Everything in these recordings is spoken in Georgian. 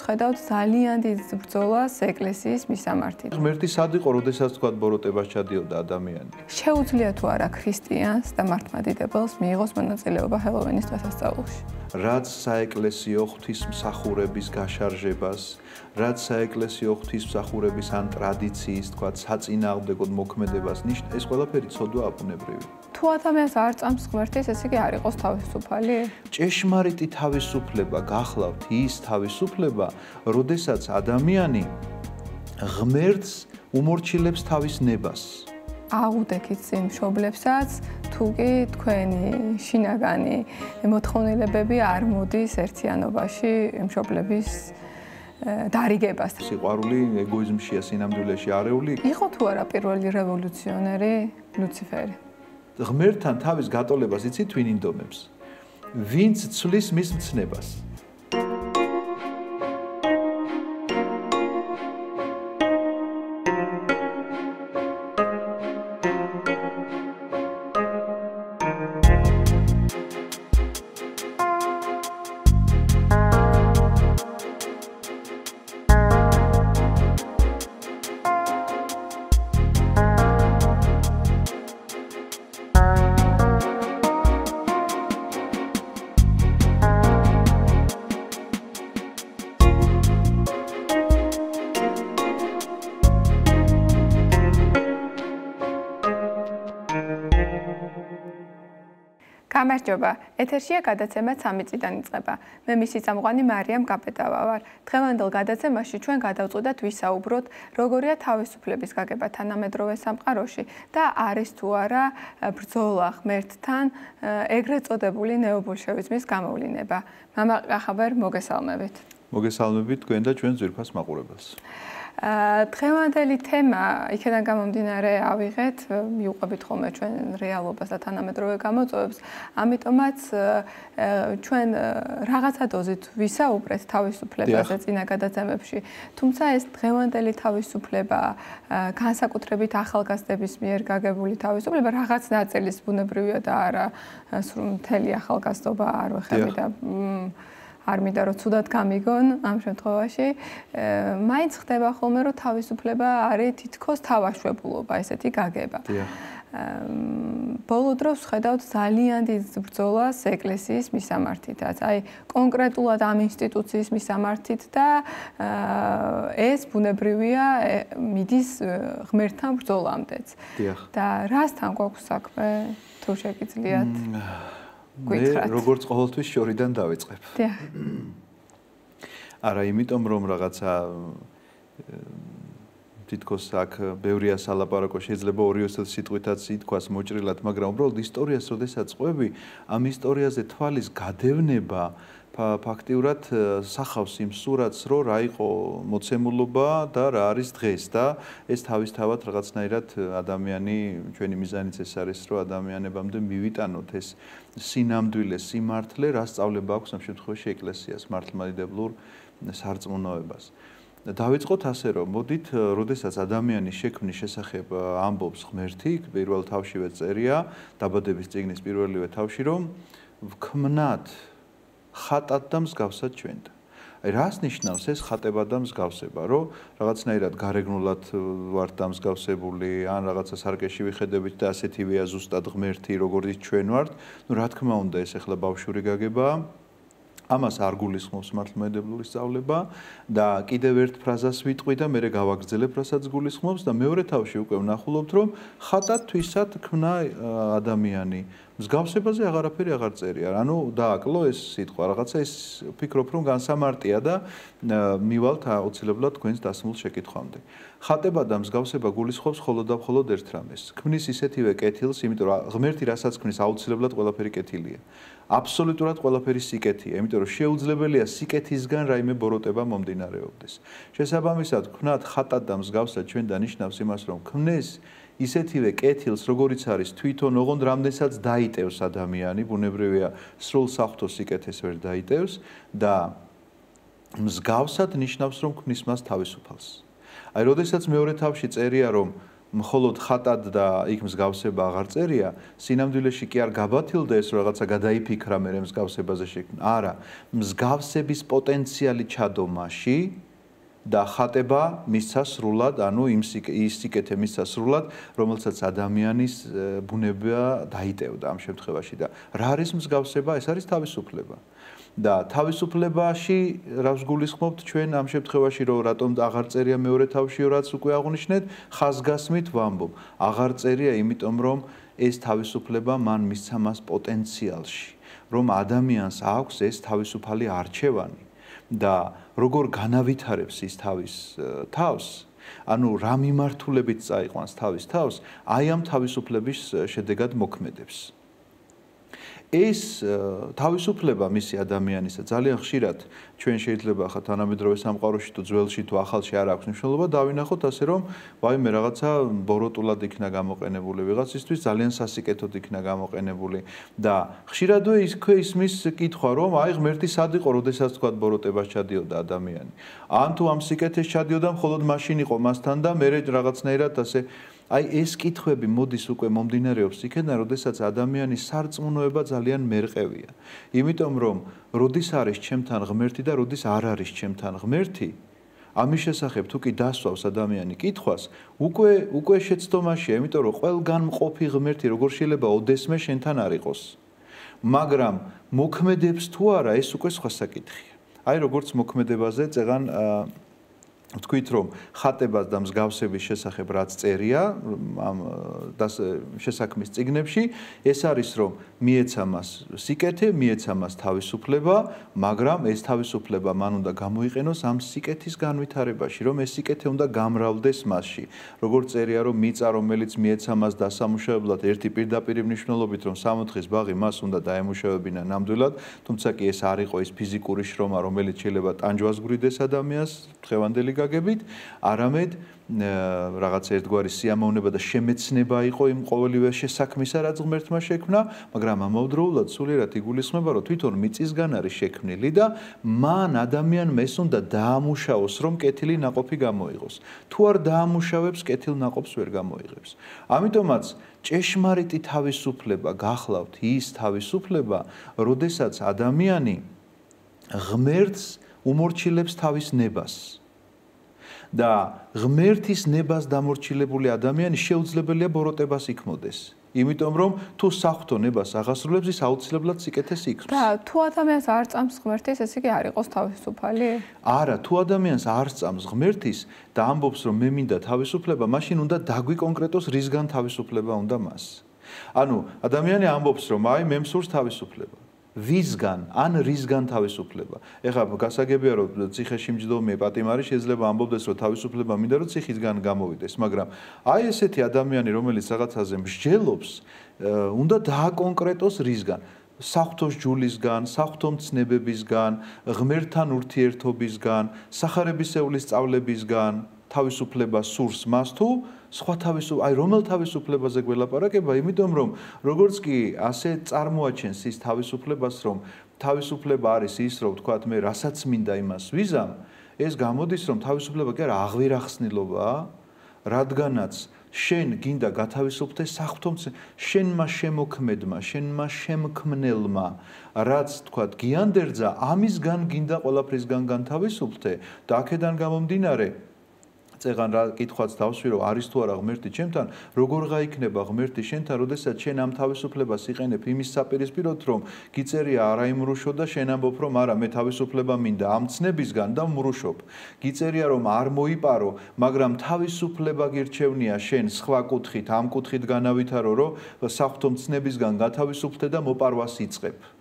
ხედავთ ძალიან დიდ ბრძოლას ეკლესიის მისამართით. ღმერთი სად იყო, როდესაც თქვა ბოროტებას ჩადიოდა ადამიანი? შეუძლია თუ არა ქრისტიანს და მართლმადიდებელს მიიღოს მონაწილეობა ჰელოვენის დღესასწაულში. რაც საეკლესიო ღვთისმსახურების გაშარჟებას, რაც საეკლესიო ღვთისმსახურების ან ტრადიციის, თქვა, საწინააღმდეგოდ მოქმედებას ნიშნავს, ეს ყველაფერი ცოდვაა ბუნებრივი. თუ ადამიანს არ წამს ღმერთის, ეს იგი არ იყოს თავისუფალი? ჭეშმარიტი თავისუფლება გახლავთ ის თავისუფლება, როდესაც ადამიანი ღმერთს უმორჩილებს თავის ნებას. აღუდექით წინ მშობლებსაც, თუ კი თქვენი შინაგანი მოთხოვნილებები არ მოდის ერთიანობაში მშობლების დარიგებას. სიყვარული ეგოიზმშია, სინამდვილეში არეული. იყო თუ არა პირველი რევოლუციონერი ლუციფერი? ღმერთთან თავის გატოლებას იცით ვინ ინდომებს? ვინც ცვლის მის მცნებას. გამარჯობა, ეთერშია გადაცემა 3 წიდან იწყება. მე მისი წამყვანი მარიამ კაპეტავა ვარ. დღევანდელ გადაცემაში ჩვენ გადავწყვიტეთ ვისაუბროთ, როგორია თავისუფლების გაგება თანამედროვე სამყაროში და არის თუ არა ბრძოლა ღმერთთან ეგრეთ წოდებული ნეობოლშევიზმის გამოვლინება. მამა კახაბერ, მოგესალმებით. მოგესალმებით თქვენ და ჩვენ ძვირფას მაყურებელს. დღევანდელი თემა იქიდან გამომდინარე ავიღეთ, მიუყვებით ხოლმე ჩვენ რეალობას და თანამედროვე გამოწვევებს, ამიტომაც ჩვენ რაღაცა დოზით ვისაუბრეთ თავისუფლებაზე წინა გადაცემებში, თუმცა ეს დღევანდელი თავისუფლება, განსაკუთრებით ახალგაზრდების მიერ გაგებული თავისუფლება რაღაც ნაწილის ბუნებრივია და არა მთელი ახალგაზრდობა არ ვეხები და არ მინდა რომ ცუდად გამიგონ ამ შემთხვევაში, მაინც ხდება ხოლმე რომ თავისუფლება არის თითქოს თავაშვებულობა, ესეთი გაგება. ბოლო დროს ხედავთ ძალიან დიდ ბრძოლას ეკლესიის მისამართითაც, აი კონკრეტულად ამ ინსტიტუციის მისამართით და ეს ბუნებრივია მიდის ღმერთთან ბრძოლამდეც. და რასთან გვაქვს საქმე, თუ შეგიძლიათ? მე როგორც ყოველთვის შორიდან დავიწყებ. არა, იმიტომ რომ რაღაცა თითქოს აქ ბევრია სალაპარაკო, შეიძლება ორი სიტყვითაც ითქვას მოჭრილად, მაგრამ უბრალოდ ისტორიას როდესაც ყვები, ამ ისტორიაზე თვალის გადევნება ფაქტიურად სახავს იმ სურათს, რომ რა იყო მოცემულობა და რა არის დღეს და ეს თავისთავად რაღაცნაირად ადამიანი, ჩვენი მიზანიც ეს არის, რომ ადამიანებამდე მივიტანოთ ეს სინამდვილე, სიმართლე, რა სწავლება აქვს ამ შემთხვევაში ეკლესიას, მართლმადიდებლურ სარწმუნოებას. დავიწყოთ ასე, რომ მოდით, როდესაც ადამიანის შექმნის შესახებ ამბობს ღმერთი, პირველ თავშივე წერია, დაბადების წიგნის პირველივე თავში, რომ ვქმნათ ხატად და მსგავსად ჩვენთან. აი რას ნიშნავს ეს ხატება და მსგავსება, რომ რაღაცნაირად გარეგნულად ვართ დამსგავსებული, ან რაღაცა სარკეში ვიხედებით და ასეთივეა ზუსტად ღმერთი, როგორც ჩვენ ვართ, ну რა თქმა უნდა, ეს ახლა ბავშვური გაგებაა. ამას არ გულისხმობს მართლმადიდებლური სწავლება და კიდევ ერთ ფრაზას ვიტყვი და მე გავაგრძელებ, რასაც გულისხმობს და მეორე თავში უკვე ვნახულობთ, რომ ხატად თვისად ქმნა ადამიანი. მსგავსებაზე აღარაფერი აღარ წერია. ანუ დააკლო ეს სიტყვა, რაღაცა ეს ვფიქრობ, რომ განსამარტია და მივალთ აუცილებლად თქვენს დასმულ შეკითხვამდე. ხატება და მსგავსება გულისხმობს მხოლოდ და მხოლოდ ერთ რამეს. ქმნის ისეთივე კეთილს, იმიტომ რომ ღმერთი რასაც ქმნის, აუცილებლად ყველაფერი კეთილია. აბსოლუტურად ყველაფერი სიკეთეა, იმიტომ რომ შეუძლებელია სიკეთისგან რაიმე ბოროტება მომდინარეობდეს. შესაბამისად, ქმნათ ხატად და მსგავსად ჩვენ დანიშნავს იმას, რომ ქმნეს ისეთივე კეთილს, როგორიც არის თვითონ, ოღონდ რამდენსაც დაიტევს ადამიანი, ბუნებრივია, სრულ საღვთო სიკეთეს ვერ დაიტევს და მსგავსად ნიშნავს, რომ ქმნის მას თავისუფალს. აი, როდესაც მეორე თავში წერია, რომ მხოლოდ ხატად და იქ მსგავსება აღარ წერია, სინამდვილეში კი არ გაბათილდა ეს რაღაცა გადაიფიქრა მე მსგავსებაზე შექმნა. არა, მსგავსების პოტენციალი ჩადომაში და ხატება მისცა სრულად, ანუ ის სიკეთე მისცა სრულად, რომელსაც ადამიანის ბუნება დაიტევდა ამ შემთხვევაში და რა არის მსგავსება? ეს არის თავისუფლება. და თავისუფლებაში რას გულისხმობთ ჩვენ ამ შემთხვევაში რომ რატომ აღარ წერია მეორე თავში რაც უკვე აღნიშნეთ, ხაზგასმით ვამბობ. აღარ წერია იმიტომ რომ ეს თავისუფლება მან მისცა მას პოტენციალში, რომ ადამიანს აქვს ეს თავისუფალი არჩევანი. და როგორ განავითარებს ის თავის თავს, ანუ რა მიმართულებით წაიყვანს თავის თავს, აი ამ თავისუფლების შედეგად მოქმედებს. ეს თავისუფლება მისი ადამიანისა ძალიან ხშირად ჩვენ შეიძლება ახლა თანამედროვე სამყაროში თუ ძველში თუ ახალში არ აქვს მნიშვნელობა, დავინახოთ ასე რომ ვაიმე რაღაცა ბოროტულად იქნა გამოყენებული, ვიღაცისთვის ძალიან სასიკეთოდ იქნა გამოყენებული და ხშირადვე ისმის კითხვა რომ აი ღმერთი სად იყო, როდესაც თქვა ბოროტებას ჩადიოდა ადამიანი. ან თუ ამ სიკეთეს ჩადიოდა მხოლოდ მაშინ იყო მასთან და მე რაღაცნაირად ასე აი ეს კითხვები მოდის უკვე მომდინარეობს იქიდან, როდესაც ადამიანის სარწმუნოება ძალიან მერყევია. იმიტომ რომ როდის არის ჩემთან ღმერთი და როდის არ არის ჩემთან ღმერთი, ამის შესახებ თუ კი დასვავს ადამიანი კითხვას, უკვე შეცდომაშია, იმიტომ რომ ყველგან მყოფი ღმერთი როგორ შეიძლება ოდესმე შენთან არ იყოს. მაგრამ მოქმედებს თუ არა, ეს უკვე სხვა საკითხია. აი როგორც მოქმედებაზე წეგან ვთქვით რომ ხატებას და მსგავსების შესახებ რაც წერია ამ შესაქმის წიგნებში, ეს არის რომ მიეცა მას სიკეთე, მიეცა მას თავისუფლება, მაგრამ ეს თავისუფლება მან უნდა გამოიყენოს ამ სიკეთის განვითარებაში, რომ ეს სიკეთე უნდა გამრავლდეს მასში. როგორც წერია რომ მიწა რომელიც მიეცა მას დასამუშავებლად ერთი პირდაპირ მნიშვნელობით რომ 60 ბაღი მას უნდა დაემუშავებინა ნამდვილად, თუმცა კი ეს არ იყო ის ფიზიკური შრომა, რომელიც შეიძლება ტანჯვას გვრიდეს ადამიანს დღევანდელი გაგებით, არამედ რაღაც ერთგვარი სიამოვნება და შემეცნება იყო იმ ყოველივე შესაქმისა, რაც ღმერთმა შექმნა, მაგრამ ამავდროულად სულიერად იგულისხმება, რომ თვითონ მიწისგან არის შექმნილი და მან ადამიანმა ეს უნდა დაამუშავოს, რომ კეთილი ნაყოფი გამოიღოს. თუ არ დაამუშავებს, კეთილ ნაყოფს ვერ გამოიღებს. ამიტომაც ჭეშმარიტი თავისუფლება გახლავთ ის თავისუფლება, როდესაც ადამიანი ღმერთს უმორჩილებს თავის ნებას. და ღმერთის ნებას დამორჩილებული ადამიანი შეუძლებელია ბოროტებას იქმოდეს. იმიტომ რომ თუ საღვთო ნებას აღასრულებს, ის აუცილებლად სიკეთეს იქნებს. და თუ ადამიანს არ წამს ღმერთის, ესე იგი არ იყოს თავისუფალი? არა, თუ ადამიანს არ წამს ღმერთის და ამბობს რომ მე მინდა თავისუფლება, მაშინ უნდა დაგვიკონკრეტოს რისგან თავისუფლება უნდა მას. ანუ ადამიანი ამბობს რომ აი მე მსურს თავისუფლება. ვისგან ან რისგან თავისუფლება. ეხლა გასაგებია რომ ციხეში მჯდომია პატიმარი შეიძლება ამბობდეს რომ თავისუფლება მინდა რომ ციხისგან გამოვიდეს, მაგრამ აი ესეთი ადამიანი რომელიც რაღაცაზე მსჯელობს, უნდა დააკონკრეტოს რისგან. საღვთოს ჯულისგან, საღვთო მცნებებისგან, ღმერთთან ურთიერთობისგან, სახარებისეული სწავლებისგან თავისუფლება სურს მას თუ სხვა აი რომელ თავისუფლებაზე გველაპარაკება, იმიტომ რომ როგორც კი ასე წარმოაჩენს ის თავისუფლებას, რომ თავისუფლება არის ის, რომ ვთქვათ მე რასაც მინდა იმას ვიზამ, ეს გამოდის რომ თავისუფლება კი არა აღვირახსნილობაა, რადგანაც შენ გინდა გათავისუფლდე საღვთო შენმა შემოქმედმა, შენმა შემქმნელმა, რაც ვთქვათ გიანდერძა, ამისგან გინდა ყველაფრისგან განთავისუფლდე და აქედან გამომდინარე წეგან რა კითხვაც დავსვირო, არის თუ არა ღმერთი ჩემთან, როგორ გაიქნება ღმერთი შენთან, როდესაც შენ ამ თავისუფლებას იყენებ იმის საპირისპიროდ, რომ გიწერია არა იმრუშო და შენ ამბობ, რომ არა, მე თავისუფლება მინდა ამ ცნებისგან და მრუშობ. გიწერია, რომ არ მოიპარო, მაგრამ თავისუფლება გირჩევნია შენ სხვა კუთხით, ამ კუთხით განავითარო, რომ საღვთო მცნებისგან გათავისუფლდე და მოპარვას იწყებ.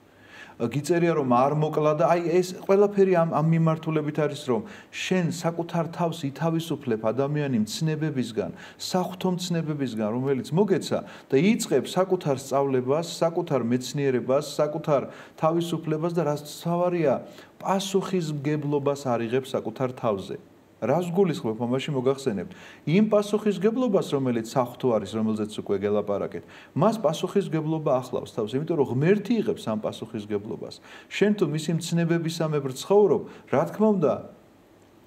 გიწერია რომ არ მოკლა და აი ეს ყველაფერი ამ მიმართულებით არის რომ შენ საკუთარ თავს ითავისუფლებ ადამიანი მცნებებისგან, საღვთო მცნებებისგან, რომელიც მოგეცა და იწყებ საკუთარ სწავლებას, საკუთარ მეცნიერებას, საკუთარ თავისუფლებას და რაც თავარია პასუხისმგებლობას არიღებს საკუთარ თავზე. რას გულისხმობ ამაში მოგახსენებთ? იმ პასუხისმგებლობას, რომელიც საღვთო არის, რომელზეც უკვე გელაპარაკეთ, მას პასუხისმგებლობა ახლავს თავს, იმიტომ რომ ღმერთი იღებს ამ პასუხისმგებლობას. შენ თუ მისი მცნებებისამებრ ცხოვრობ, რა თქმა უნდა,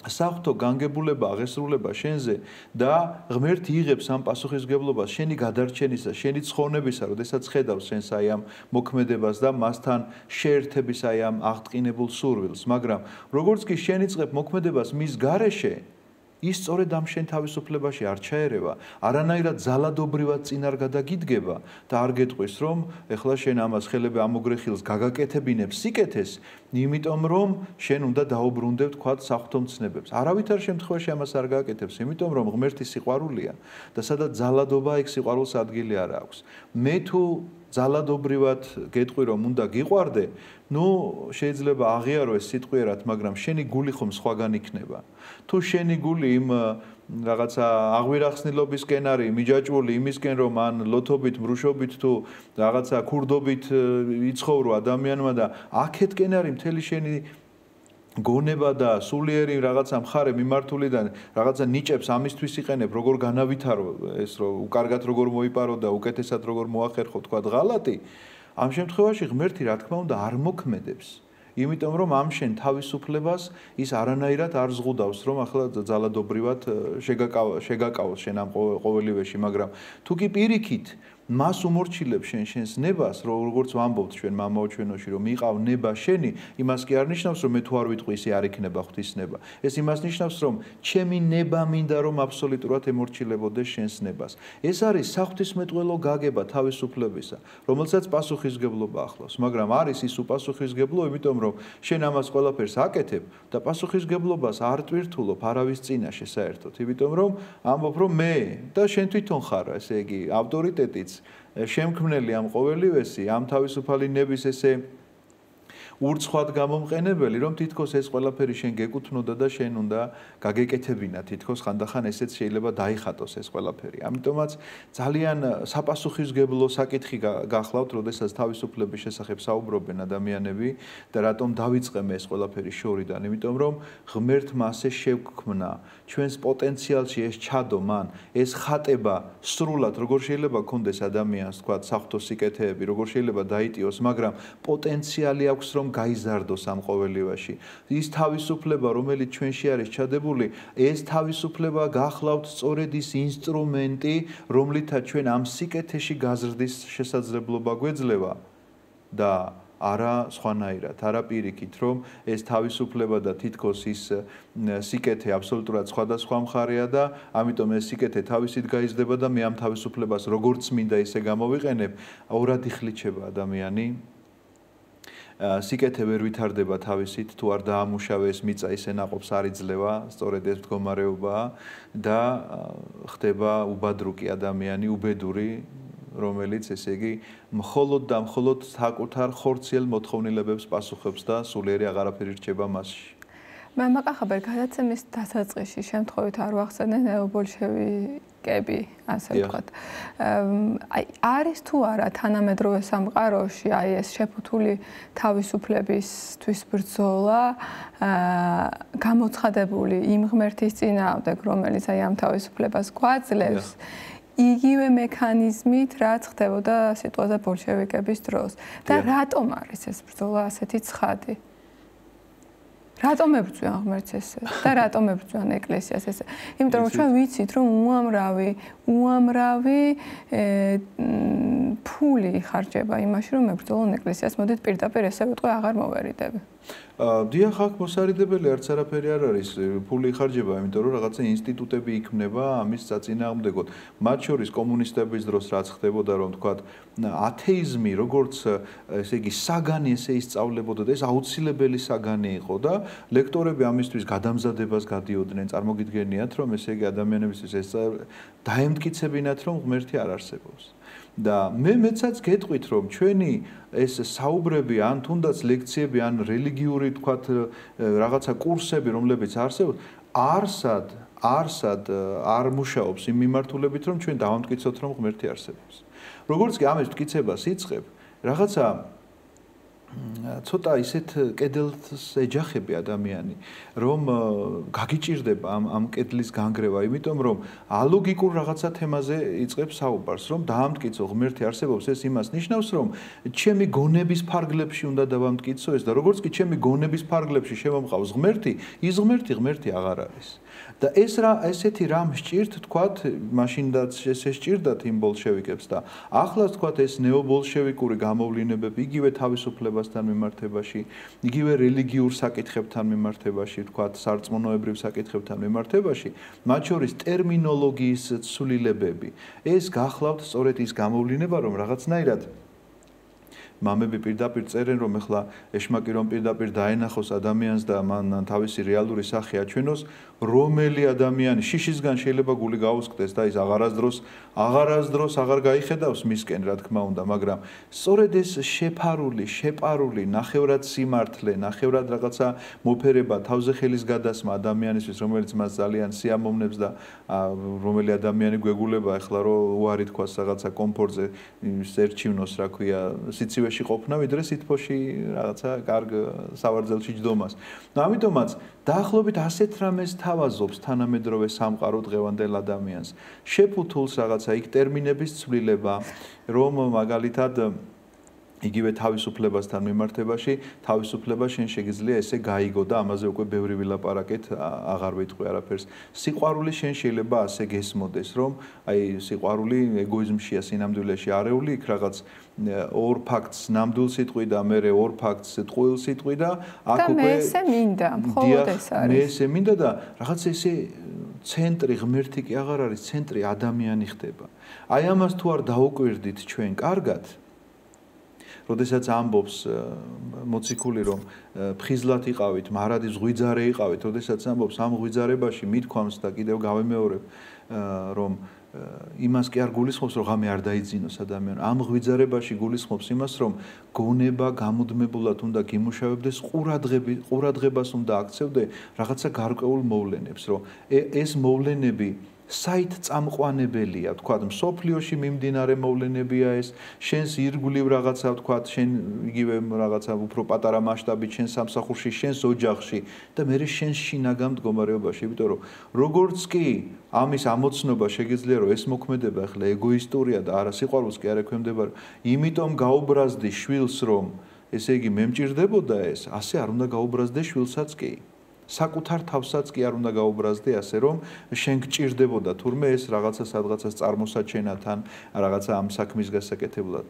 საღვთო განგებულება აღესრულება შენზე და ღმერთი იღებს ამ პასუხისგებლობას შენი გადარჩენისა, შენი ცხონებისა, როდესაც ხედავს შენს აი ამ მოქმედებას და მასთან შეერთების აი ამ აღტყინებულ სურვილს, მაგრამ როგორც კი შენ იწყებ მოქმედებას მის გარეშე, ის სწორედ ამ შენ თავისუფლებაში არ ჩაერევა, არანაირად ძალადობრივად წინ არ გადაგიდგება და არ გეტყვის, რომ ეხლა შენ ამას ხელები ამოგრეხილს გაგაკეთებინებ სიკეთეს, იმიტომ რომ შენ უნდა დაუბრუნდებ თქვათ საღვთო მცნებებს. არავითარ შემთხვევაში ამას არ გააკეთებს, იმიტომ რომ ღმერთი სიყვარულია და სადაც ძალადობა იქ სიყვარულს ადგილი არ აქვს. მე თუ ძალადობრივად გეტყვი რომ უნდა გიყვარდე, ნუ შეიძლება აღიარო ეს სიტყვიერად, მაგრამ შენი გული ხომ სხვაგან იქნება. თუ შენი გული იმ რაღაცა აღვირახსნილობისკენ არის მიჯაჭვული იმისკენ რომ ან ლოთობით, მრუშობით თუ რაღაცა ქურდობით იცხოვრო ადამიანმა და აქეთკენ არის მთელი შენი გონება და სულიერი რაღაცა მხარე მიმართულიდან რაღაცა ნიჭებს ამისთვის იყენებ, როგორ განავითარო ეს რომ უკარგად როგორ მოიპარო და უკეთესად როგორ მოახერხო თქვა ღალატი, ამ შემთხვევაში ღმერთი რა თქმა უნდა არ მოქმედებს. იმიტომ რომ ამ შენ თავისუფლებას ის არანაირად არ ზღუდავს, რომ ახლა ძალადობრივად შეგაკავოს შენ ამ ყოველივეში, მაგრამ თუ კი პირიქით მას უმორჩილებ შენს ნებას, როგორც ვამბობთ ჩვენ მამაო ჩვენოში, რომ იყავ ნება შენი, იმას კი არ ნიშნავს, რომ მე თუ არ ვიტყვი ისე არ იქნება ღვთის ნება. ეს იმას ნიშნავს, რომ ჩემი ნება მინდა რომ აბსოლუტურად ემორჩილებოდეს შენს ნებას. ეს არის საღვთისმეტყველო გაგება თავისუფლებისა, რომელსაც პასუხისგებლობა ახლავს, მაგრამ არის ის უპასუხისგებლო, იმიტომ რომ შენ ამას ყველაფერს აკეთებ და პასუხისგებლობას არ ტვირთულობ არავის წინაშე საერთოდ, იმიტომ რომ ამბობ რომ მე და შენ თვითონ ხარ, ესე იგი, ავტორიტეტიც შემქმნელი ამ ყოველივესი, ამ თავისუფალი ნების ესე ურცხვად გამომყენებელი, რომ თითქოს ეს ყველაფერი შენ გეკუთვნოდა და შენ უნდა გაგეკეთებინა, თითქოს ხანდახან ესეც შეიძლება დაიხატოს ეს ყველაფერი. ამიტომაც ძალიან საპასუხისგებლო საკითხი გახლავთ, როდესაც თავისუფლების შესახებ საუბრობენ ადამიანები და რატომ დავიწყემ ეს ყველაფერი შორიდან, იმიტომ რომ ღმერთმა ასე შევქმნა ჩვენს პოტენციალში ეს ჩადო მან, ეს ხატება სრულად როგორ შეიძლება გქონდეს ადამიანს, თქვა საღვთო სიკეთეები, როგორ შეიძლება დაიტიოს, მაგრამ პოტენციალი აქვს რომ გაიზარდოს ამ ყოველივაში. ის თავისუფლება, რომელიც ჩვენში არის ჩადებული, ეს თავისუფლება გახლავთ სწორედ ის ინსტრუმენტი, რომლითაც ჩვენ ამ სიკეთეში გაზრდის შესაძლებლობა გვეძლევა და არა სხვანაირად, არა პირიქით, რომ ეს თავისუფლება და თითქოს ის სიკეთე აბსოლუტურად სხვადასხვა მხარეა და ამიტომ ეს სიკეთე თავისით გაიზრდება და მე ამ თავისუფლებას როგორც მინდა ისე გამოვიყენებ, ორად იხლიჩება ადამიანი. სიკეთე ვერ ვითარდება თავისით, თუ არ დაამუშავეს მიწა ისე ნაყოფს არ იძლევა, სწორედ ეს მდგომარეობაა და ხდება უბადრუკი ადამიანი, უბედური, რომელიც ესე იგი მხოლოდ და მხოლოდ საკუთარ ხორციელ მოთხოვნილებებს პასუხობს და სულიერი აღარაფერი რჩება მასში. მე მაკახაბერ გადაცემის დასაწყისში შემთხვევით არ ვახსენე ნეობოლშევიკები, ასე ვთქვათ. აი არის თუ არა თანამედროვე სამყაროში აი ეს შეფუთული თავისუფლებისთვის ბრძოლა გამოცხადებული იმ ღმერთის წინააღმდეგ, რომელიც აი ამ თავისუფლებას გვაძლევს. იგივე მექანიზმით, რაც ხდებოდა სიტყვაზე ბოლშევიკების დროს. და რატომ არის ეს ბრძოლა ასეთი ცხადი? რატომ ებრძვიან ღმერთს ესე და რატომ ებრძვიან ეკლესიას ესე? იმიტომ რომ ჩვენ ვიცით, რომ უამრავი ფული ხარჯება იმაში, რომ ებრძოლონ ეკლესიას. მოდით პირდაპირ ესე ვიტყვი, აღარ მოვერიდები. დიახ, აქ მოსარიდებელი არც არაფერი არ არის, ფული იხარჯება, იმიტომ რომ რაღაცა ინსტიტუტები იქმნება ამის საწინააღმდეგოდ. მათ შორის კომუნისტების დროს რაც ხდებოდა, რომ თქვათ, ათეიზმი როგორც ესე იგი საგანი ესე ისწავლებოდა და ეს აუცილებელი საგანი იყო და ლექტორები ამისთვის გადამზადებას გადიოდნენ, წარმოგიდგენიათ, რომ ესე იგი ადამიანებისთვის ეს დაემტკიცებინათ, რომ ღმერთი არ არსებობს. და მეცაც გეტყვით, რომ ჩვენი ეს საუბრები, ან თუნდაც ლექციები, ან რელიგიური თქვათ რაღაცა კურსები, რომლებიც არსებობს, არსად არ მუშაობს იმ მიმართულებით, რომ ჩვენ დავამტკიცოთ, რომ ღმერთი არსებობს. როგორც კი ამის მტკიცებას იწყებ, რაღაცა ცოტა ისეთ კედელს ეჯახები ადამიანი, რომ გაგიჭირდება ამ კედლის განგრევა, იმიტომ რომ ალოგიკურ რაღაცა თემაზე იწყებს საუბარს, რომ დაამტკიცო ღმერთი არსებობს, ეს იმას ნიშნავს, რომ ჩემი გონების ფარგლებში უნდა დავამტკიცო ეს და როგორც კი ჩემი გონების ფარგლებში შემომყავს ღმერთი, ის ღმერთი აღარ არის. და ესეთი რამ სჭირთ, თქვათ, მაშინდაც ესე სჭირდათ იმ ბოლშევიკებს და ახლაც თქვათ ეს ნეობოლშევიკური გამოვლინებები, იგივე თავისუფლებასთან მიმართებაში, იგივე რელიგიურ საკითხებთან მიმართებაში, თქვათ, სარწმუნოებრივ საკითხებთან მიმართებაში, მათ შორის ტერმინოლოგიის ცვლილებები. ეს გახლავთ სწორედ ის გამოვლინება, რომ რაღაცნაირად მამები პირდაპირ წერენ, რომ ეხლა ეშმაკი რომ პირდაპირ დაენახოს ადამიანს და მან თავისი რეალური სახე აჩვენოს, რომელი ადამიანი შიშისგან შეიძლება გული გაუსკდეს და ის აღარასდროს აღარ გაიხედავს მისკენ, რა თქმა უნდა, მაგრამ სწორედ ეს შეფარული, შეპარული, ნახევრად სიმართლე, ნახევრად რაღაცა მოფერება, თავზე ხელის გადასმა ადამიანისთვის, რომელიც მას ძალიან სიამოვნებს და რომელი ადამიანი გვეგულება ეხლა რომ უარი თქვას რაღაცა კომფორტზე ერჩივნოს, რა ქვია, სიცივეში ყოფნა, ვიდრე სითბოში რაღაცა კარგ სავარძელში ჯდომას. და ამიტომაც დაახლოებით ასეთ რამეს თავაზობს თანამედროვე სამყარო დღევანდელ ადამიანს. შეფუთულს რაღაცა იქ ტერმინების ცვლილება, რომ მაგალითად იგივე თავისუფლებასთან მიმართებაში, თავისუფლება შენ შეგიძლია ესე გაიგო და ამაზე უკვე ბევრი ვილაპარაკეთ, აღარ ვიტყვი არაფერს. სიყვარული შენ შეიძლება ასე გესმოდეს, რომ აი სიყვარული ეგოიზმშია, სინამდვილეში არეული, იქ რაღაც ორ ფაქტს ნამდვილ სიტყვი და მერე ორ ფაქტს ტყუილ სიტყვი და აქ უკვე მე ესე მინდა, მხოლოდ ეს არის. მე ესე მინდა და რაღაც ესე ცენტრი ღმერთი კი აღარ არის, ცენტრი ადამიანი ხდება. აი ამას თუ არ დაუკვირდით ჩვენ კარგად, როდესაც ამბობს მოციქული რომ ფხიზლად იყავით, მარადი ზღვიძარე იყავით, როდესაც ამბობს ამ ღვიძარებაში მithქვამს და კიდევ გავემეორებ რომ იმას კი არ გულისხმობს რომ ღამე არ დაიძინოს ადამიანი. ამ ღვიძარებაში გულისხმობს იმას რომ გონება გამუდმებულად უნდა გიმუშავებდეს, ყურადღებას უნდა აქცევდე რაღაცა გარკვეულ მოვლენებს, რომ ეს მოვლენები საით წამყვანებელია, თქვათ, მსოფლიოში მიმდინარე მოვლენებია ეს, შენს ირგვლივ რაღაცა, თქვათ, შენ იგივე რაღაცა უფრო პატარა მასშტაბით, შენ სამსახურში, შენს ოჯახში და მე შენს შინაგან მდგომარეობაში, იმიტომ რომ როგორც კი ამის ამოცნობა შეგიძლია რომ ეს მოქმედება ახლა ეგოისტურია და არა სიყვარულს კი არ ექვემდებარა, იმიტომ გაუბრაზდი შვილს რომ ესე იგი მე მჭირდებოდა ეს, ასე არ უნდა გაუბრაზდე შვილსაც კი. საკუთარ თავსაც კი არ უნდა გაუბრაზდე ასე რომ შენ გჭირდებოდა თურმე ეს რაღაცა სადღაცას წარმოსაჩენად ან რაღაცა ამ საქმის გასაკეთებლად.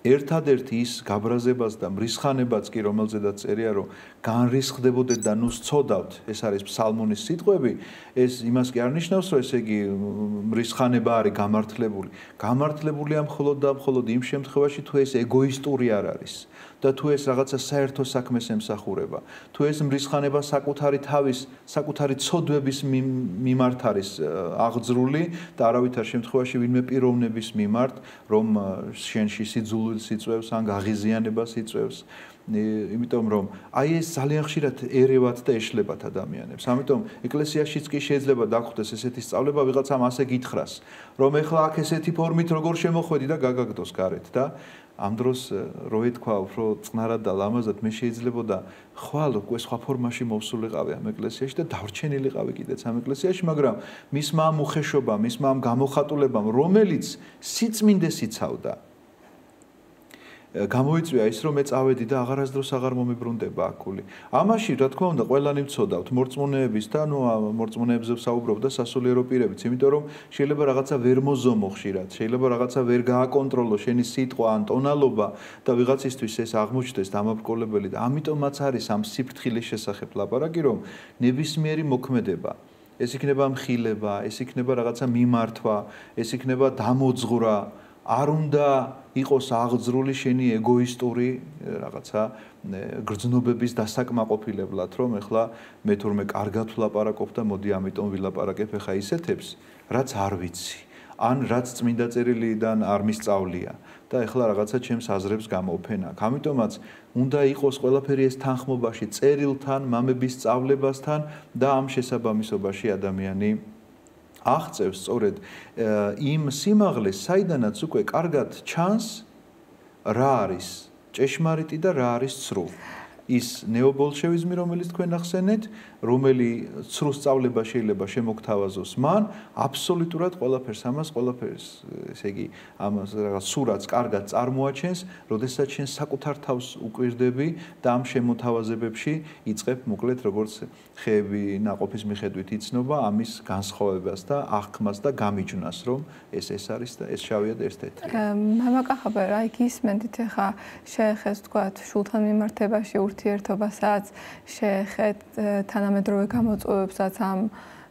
ერთადერთი ის გაბრაზებას და მრისხანებაც კი რომელზედაც წერია რომ განრისხდებოდეთ და ნუ სცოდავთ, ეს არის ფსალმონის სიტყვები, ეს იმას კი არ ნიშნავს რომ ესე იგი მრისხანება არის გამართლებული. გამართლებულია მხოლოდ და მხოლოდ იმ შემთხვევაში თუ ეს ეგოისტური არ არის. და თუ ეს რაღაცა საერთო საქმეს ემსახურება, თუ ეს მრისხანება საკუთარი თავის, საკუთარი ცოდვების მიმართ არის აღძრული და არავითარ შემთხვევაში ვინმე პიროვნების მიმართ, რომ შენში სიძულვილს იწვევს ან გაღიზიანებას იწვევს. იმიტომ რომ აი ეს ძალიან ხშირად ერევათ და ეშლებათ ადამიანებს. ამიტომ ეკლესიაშიც კი შეიძლება დაგხვდეს ესეთი სწავლება ვიღაცამ ასე გითხრას, რომ ეხლა აქ ესეთი ფორმით როგორ შემოხვედი და გაგაგდოს გარეთ და ამ დროს რო ეთქვა უფრო წნარად და ლამაზად მე შეიძლებოდა ხვალ უკვე სხვა ფორმაში მოვსულიყავი ამ ეკლესიაში და დავრჩენილიყავი კიდეც ამ ეკლესიაში, მაგრამ მისმა ამ უხეშობამ, მისმა ამ გამოხატულებამ, რომელიც სიწმინდეს იცავდა, გამოიწვია ის რომ მე წავედი და აღარასდროს აღარ მომიბრუნდება აქული. ამაში რა თქმა უნდა ყველანი ვცოდავთ მორწმუნეების და ნუ მორწმუნეებზე ვსაუბრობ და სასულიერო პირებიც, იმიტომ რომ შეიძლება რაღაცა ვერ მოზომო ხშირად, შეიძლება რაღაცა ვერ გააკონტროლო შენი სიტყვა ან ტონალობა და ვიღაცისთვის ეს აღმოჩნდეს დამაბრკოლებელი და ამიტომაც არის ამ სიფრთხილის შესახებ ლაპარაკი, რომ ნებისმიერი მოქმედება ეს იქნება მხილება, ეს იქნება რაღაცა მიმართვა, ეს იქნება დამოძღვრა, არ უნდა იყოს აღძრული შენი ეგოისტური რაღაცა გრძნობების დასაკმაყოფილებლად, რომ ეხლა მე თურმე კარგად ვლაპარაკობ და მოდი ამიტომ ვილაპარაკებ ეხლა ისეთებს, რაც არ ვიცი, ან რაც წმინდა წერილიდან არ მისწავლია და ეხლა რაღაცა ჩემს აზრებს გამოვფენ აქ. ამიტომაც უნდა იყოს ყველაფერი ეს თანხმობაში წერილთან, მამების სწავლებასთან და ამ შესაბამისობაში ადამიანი აღწევს სწორედ იმ სიმაღლეს, საიდანაც უკვე კარგად ჩანს რა არის ჭეშმარიტი და რა არის ცრუ. ის ნეობოლშევიზმი, რომელიც თქვენ ახსენეთ, რომელიც ცრუ სწავლება შეიძლება შემოგთავაზოს მან, აბსოლუტურად ყველაფერს ამას, ესე იგი, ამას რაღაც სურათს კარგად წარმოაჩენს, როდესაც შენ საკუთარ თავს უკვირდები და ამ შემოთავაზებებში იწყებ მოკლედ როგორც ხეები ნაყოფის მიხედვით იცნობა ამის განსხვავებას და აღქმას და გამიჯვნას, რომ ეს არის და ეს შავია და ეს თეთრია. მამაკახაბა, რა გისმენთ ახლა შეეხეს თქვათ შულთან მიმართებაში ურთიერთობასაც, შეეხეთ თანამედროვე გამოწვევებსაც ამ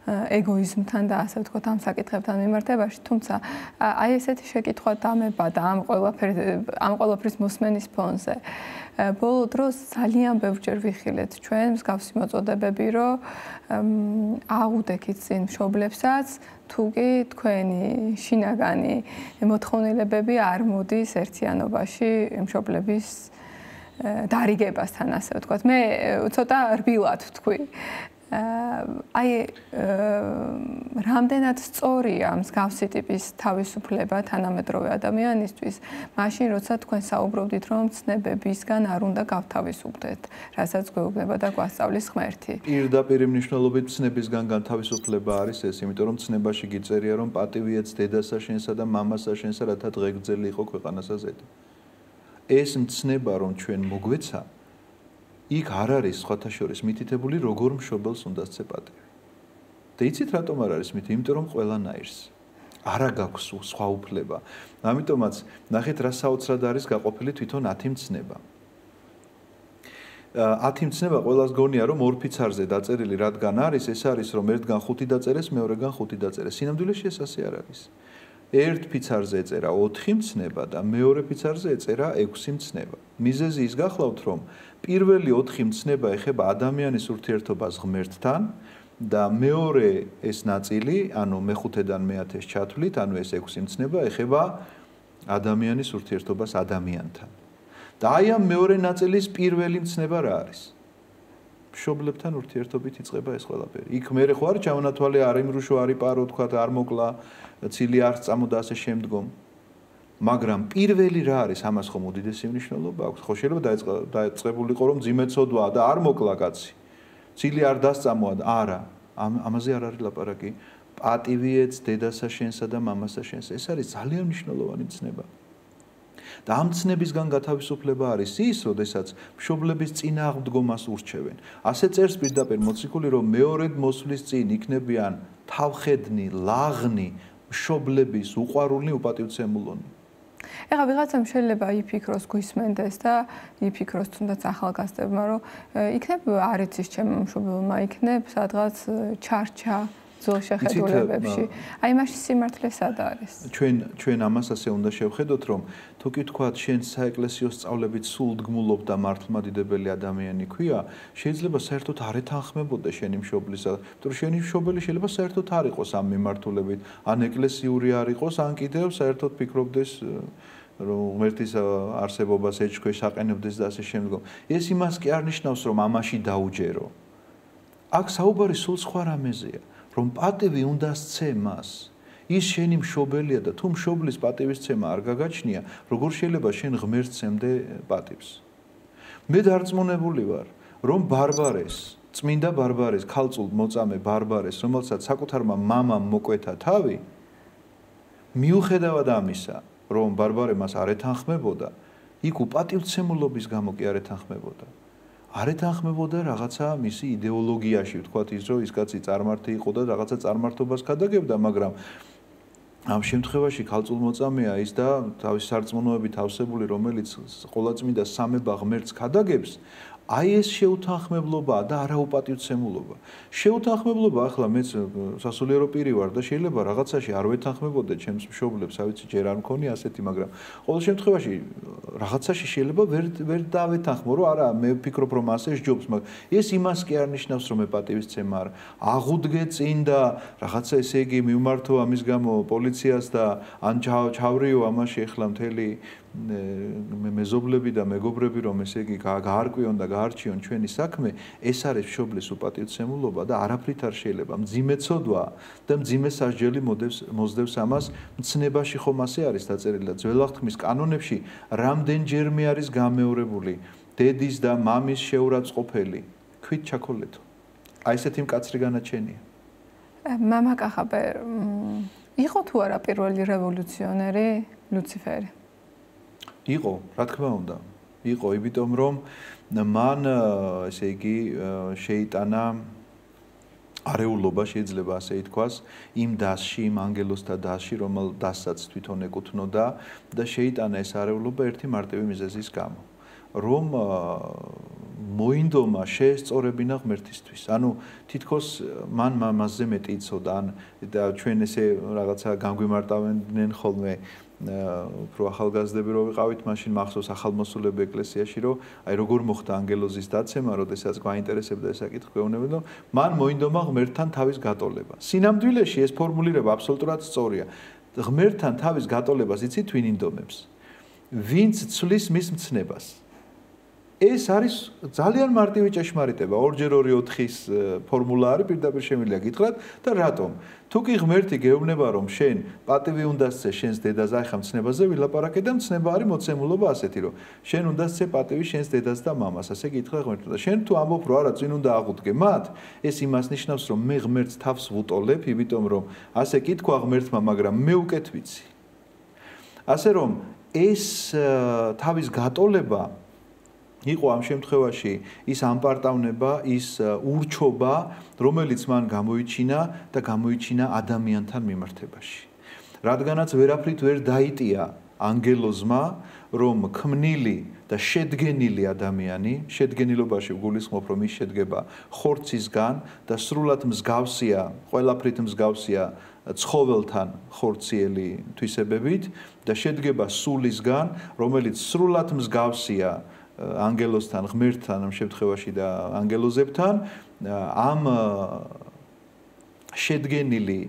ეგოიზმთან და ასე ვთქვათ ამ საკითხებთან მიმართებაში, თუმცა აი ესეთი შეკითხვა დამებადა ამ ყველაფრის მოსმენის ფონზე. ბოლო დროს ძალიან ბევრჯერ ვიხილეთ ჩვენ მსგავსი მოწოდებები, რომ აღუდექით წინ მშობლებსაც, თუ კი თქვენი შინაგანი მოთხოვნილებები არ მოდის ერთიანობაში მშობლების დარიგებასთან, ასე ვთქვათ. მე ცოტა რბილად ვთქვი. აი რამდენად სწორია მსგავსი ტიპის თავისუფლება თანამედროვე ადამიანისთვის, მაშინ როცა თქვენ საუბრობდით, რომ ცნებებისგან არ უნდა გავთავისუფლდეთ, რასაც გვეუბნება და გვასწავლის ღმერთი. პირდაპირ მნიშვნელობით ცნებისგან განთავისუფლება არის ეს, იმიტომ რომ ცნებაში გიწერია, რომ პატივიეც დედასა შენსა და მამასა შენსა, რათა დღეგრძელი იყო ქვეყანასა ზედა. ეს მცნება, რომ ჩვენ მოგვეცა, იქ არ არის სხვათა შორის მითითებული როგორ მშობელს უნდა სცე პატივი. და იცით რატომ არ არის მითი? იმიტომ რომ ყველანაირს არა გაქვს სხვა უფლება. ამიტომაც ნახეთ რა საოცრად არის გაყოფილი თვითონ 10 მცნება. 10 მცნება ყველას გონია რომ ორ ფიცარზე დაწერილი რადგან არის, ეს არის რომ ერთგან 5 დაწერეს, მეორეგან 5 დაწერეს. სინამდვილეში ეს ასე არ არის. ერთ ფიცარზე ეწერა 4 მცნება და მეორე ფიცარზე ეწერა 6 მცნება. მიზეზი ის გახლავთ, რომ პირველი 4 მცნება ეხება ადამიანის ურთიერთობას ღმერთთან და მეორე ეს ნაწილი, ანუ მე-5-დან მე-10-ს ჩათვლით, ანუ ეს 6 მცნება ეხება ადამიანის ურთიერთობას ადამიანთან. და აი ამ მეორე ნაწილის პირველი მცნება რა არის? მშობლებთან ურთიერთობით იწყება ეს ყველაფერი. იქ მე ხო არ ჩამონათვალე, არ იმრუშო, არ იპარო, თქვა, არ მოკლა, ცილი არ წამოდა ასე შემდგომ. მაგრამ პირველი რა არის? ამას ხომ უდიდესი მნიშვნელობა აქვს. ხო შეიძლება დაიწყებულიყო რომ ძიმეცოდვა და არ მოკლა კაცი. ცილი არ დასწამოა და არა, ამაზე არ არის ლაპარაკი. პატივიეც დედასა შენსა და მამასა შენსა. ეს არის ძალიან მნიშვნელოვანი ცნება. და ამ ცნებისგან გათავისუფლება არის ის, როდესაც მშობლების წინააღმდგომას ურჩევენ. ასე წერს პირდაპირ მოციქული, რომ მეორედ მოსვლის წინ იქნებიან თავხედნი, ლაღნი, მშობლების უყვარული უპატივცემულონი. ეხლა ვიღაცამ შეიძლება იფიქროს გვისმენდეს და იფიქროს თუნდაც ახალგაზრდებმა, რომ იქნებ არ იცის ჩემ მშობელმა, იქნებ სადღაც ჩარჩა ძველ შეხედულებებში. აი მაშინ სიმართლე სად არის? ჩვენ ამას ასე უნდა შევხედოთ, რომ თუ კი თქვათ, შენ საეკლესიო სწავლებით სულდგმულობ და მართლმადიდებელი ადამიანი ქვია, შეიძლება საერთოდ არ ეთანხმებოდე შენი მშობლისა, იმიტომ რომ შენი მშობელი შეიძლება საერთოდ არ იყოს ამ მიმართულებით, ან ეკლესიური არ იყოს, ან კიდევ საერთოდ ფიქრობდეს რომ ღმერთის არსებობას ეჭქვეშ აყენებდეს და ასე შემდგომ. ეს იმას კი არ ნიშნავს, რომ ამაში დაუჯერო. აქ საუბარი სულ სხვა რამეზეა. რომ პატივი უნდა სცე მას. ის შენი მშობელია და თუ მშობლის პატივისცემა არ გაგაჩნია, როგორ შეიძლება შენ ღმერთს სცემდე პატივს? მე დარწმუნებული ვარ, რომ ბარბარეს, წმინდა ბარბარეს, ქალწულ მოწამე ბარბარეს, რომელსაც საკუთარმა მამამ მოკვეთა თავი, მიუხედავად ამისა, რომ ბარბარე მას არ ეთანხმებოდა, იქ უპატივცემულობის გამო კი არ ეთანხმებოდა. არ ეთანხმებოდა რაღაცა მისი იდეოლოგიაში, ვთქვათ ის, რომ ის კაცი წარმართი იყო და რაღაცა წარმართობას გადაგებდა, მაგრამ ამ შემთხვევაში ქალწულმოწამეა ის და თავის სარწმუნოებით ავსებული, რომელიც ყოვლადწმინდა სამება ღმერთს გადაგებს, აი ეს შეუთანხმებლობაა და არაუპატივცემულობა. შეუთანხმებლობა ახლა მეც სასულიერო პირი ვარ და შეიძლება რაღაცაში არ ვეთანხმებოდე ჩემს მშობლებს, ავიცი ჯერ არ მქონია ასეთი, მაგრამ ყოველ შემთხვევაში რაღაცაში შეიძლება ვერ დავეთანხმო, რომ არა, მე ვფიქრობ, რომ ასე სჯობს, მაგრამ ეს იმას კი არ ნიშნავს, რომ მე პატივისცემა არ აღუდგე წინ და რაღაცა ესე იგი მივმართო ამის გამო პოლიციას და ან ჩავრიო ამაში ახლა მთელი მეზობლები და მეგობრები რომ ესე იგი გაარკვიონ და გაარჩიონ ჩვენი საქმე, ეს არის მშობლის უპატივცემულობა და არაფრით არ შეიძლება. მძიმე ცოდვა და მძიმე სასჯელი მოსდევს ამას. მცნებაში ხომ ასე არის დაწერილი და ძველაღთქმის კანონებში რამდენჯერმე არის გამეორებული დედის და მამის შეურაცხყოფელი. ქვით ჩაქოლეთო. აი ესეთი მკაცრი განაჩენია. მამა კახაბე იყო თუ არა პირველი რევოლუციონერი ლუციფერი? იყო, რა თქმა უნდა. იყო, იმიტომ რომ მან ესე იგი შეიტანა არეულობა შეიძლება ასე ითქვას იმ დასში, იმ ანგელოსთა დასში, რომელ დასსაც თვითონ ეკუთვნოდა და შეიტანა ეს არეულობა ერთი მარტივი მიზეზის გამო. რომ მოინდომა შეესწორებინა ღმერთისთვის. ანუ თითქოს მან მასზე მეტი იცოდა, ან ჩვენ ესე რაღაცა განგვიმარტავდნენ ხოლმე უფრო ახალგაზრდები რო ვიყავით, მაშინ მახსოვს ახალმოსულები ეკლესიაში, რომ აი როგორ მოხდა ანგელოზის დაცემა, როდესაც გვაინტერესებდა ეს საკითხი, გვეუბნებოდნენ, რომ მან მოინდომა ღმერთთან თავის გატოლება. სინამდვილეში ეს ფორმულირება აბსოლუტურად სწორია. ღმერთთან თავის გატოლებას იცით ვინ ინდომებს? ვინც ცვლის მის მცნებას. ეს არის ძალიან მარტივი ჭეშმარიტება. 2x2=4-ის ფორმულა არის, პირდაპირ შემიძლია გითხრათ და რატომ? თუ კი ღმერთი გეუბნება რომ შენ პატივი უნდა სცე შენს დედას, აი ხა მცნებაზე ვილაპარაკე და მცნება არის მოცემულობა ასეთი რომ შენ უნდა სცე პატივი შენს დედას და მამას, ასე გითხრა ღმერთმა და შენ თუ ამბობ რომ არა წინ უნდა აღუდგე მათ, ეს იმას ნიშნავს რომ მე ღმერთს თავს ვუტოლებ, იმიტომ რომ ასე კითხვა ღმერთმა, მაგრამ მე უკეთ ვიცი. ასე რომ ეს თავის გატოლება იყო ამ შემთხვევაში ის ამპარტავნება, ის ურჩობა, რომელიც მან გამოიჩინა და გამოიჩინა ადამიანთან მიმართებაში. რადგანაც ვერაფრით ვერ დაიტია ანგელოზმა, რომ ქმნილი და შედგენილი ადამიანი, შედგენილობაში გულისხმობ, რომ ის შედგება ხორცისგან და სრულად მსგავსია, ყველაფრით მსგავსია ცხოველთან ხორციელი თვისებებით და შედგება სულისგან, რომელიც სრულად მსგავსია ანგელოსთან, ღმერთთან ამ შემთხვევაში და ანგელოზებთან, ამ შედგენილი